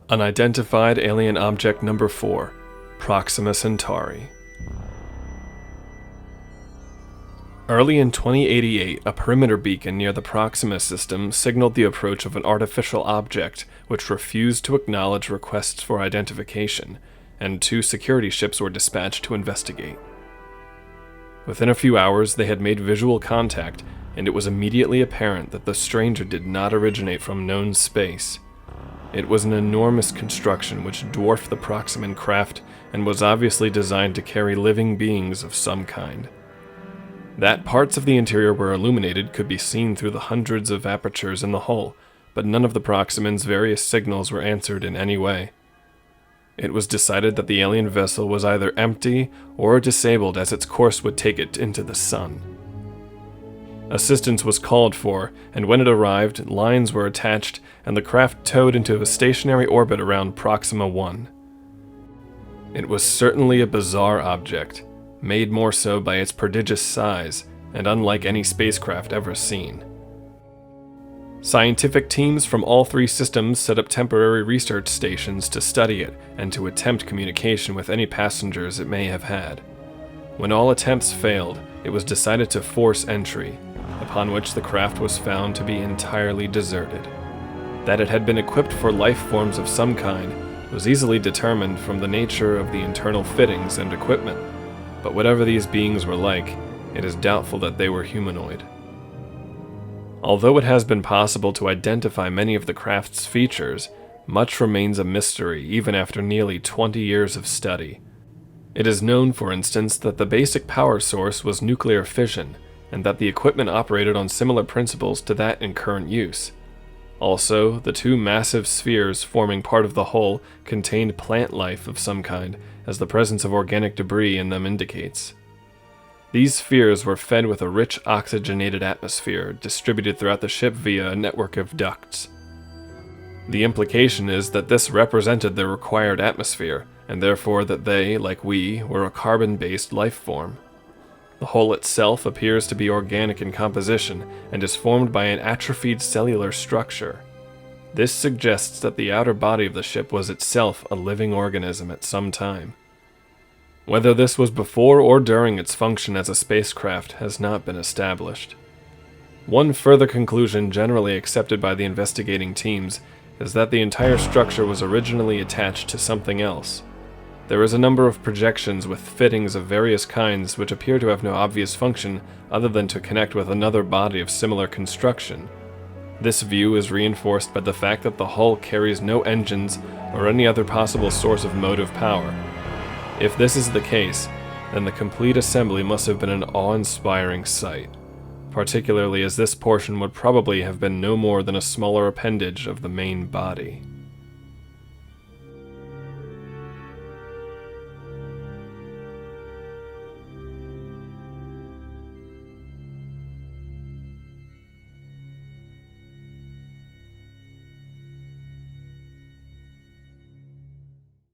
Unidentified alien object number 4, Proxima Centauri. Early in 2088, a perimeter beacon near the Proxima system signaled the approach of an artificial object which refused to acknowledge requests for identification, and 2 security ships were dispatched to investigate. Within a few hours, they had made visual contact, and it was immediately apparent that the stranger did not originate from known space. It was an enormous construction which dwarfed the Proximan craft and was obviously designed to carry living beings of some kind. That parts of the interior were illuminated could be seen through the hundreds of apertures in the hull, but none of the Proximan's various signals were answered in any way. It was decided that the alien vessel was either empty or disabled, as its course would take it into the sun. Assistance was called for, and when it arrived, lines were attached and the craft towed into a stationary orbit around Proxima 1. It was certainly a bizarre object, made more so by its prodigious size and unlike any spacecraft ever seen. Scientific teams from all 3 systems set up temporary research stations to study it and to attempt communication with any passengers it may have had. When all attempts failed, it was decided to force entry, upon which the craft was found to be entirely deserted. That it had been equipped for life forms of some kind was easily determined from the nature of the internal fittings and equipment, but whatever these beings were like, it is doubtful that they were humanoid. Although it has been possible to identify many of the craft's features, much remains a mystery even after nearly 20 years of study. It is known, for instance, that the basic power source was nuclear fission, and that the equipment operated on similar principles to that in current use. Also, the 2 massive spheres forming part of the hull contained plant life of some kind, as the presence of organic debris in them indicates. These spheres were fed with a rich oxygenated atmosphere distributed throughout the ship via a network of ducts. The implication is that this represented the required atmosphere, and therefore that they, like we, were a carbon-based life form. The hull itself appears to be organic in composition and is formed by an atrophied cellular structure. This suggests that the outer body of the ship was itself a living organism at some time. Whether this was before or during its function as a spacecraft has not been established. One further conclusion generally accepted by the investigating teams is that the entire structure was originally attached to something else. There is a number of projections with fittings of various kinds which appear to have no obvious function other than to connect with another body of similar construction. This view is reinforced by the fact that the hull carries no engines or any other possible source of motive power. If this is the case, then the complete assembly must have been an awe-inspiring sight, particularly as this portion would probably have been no more than a smaller appendage of the main body.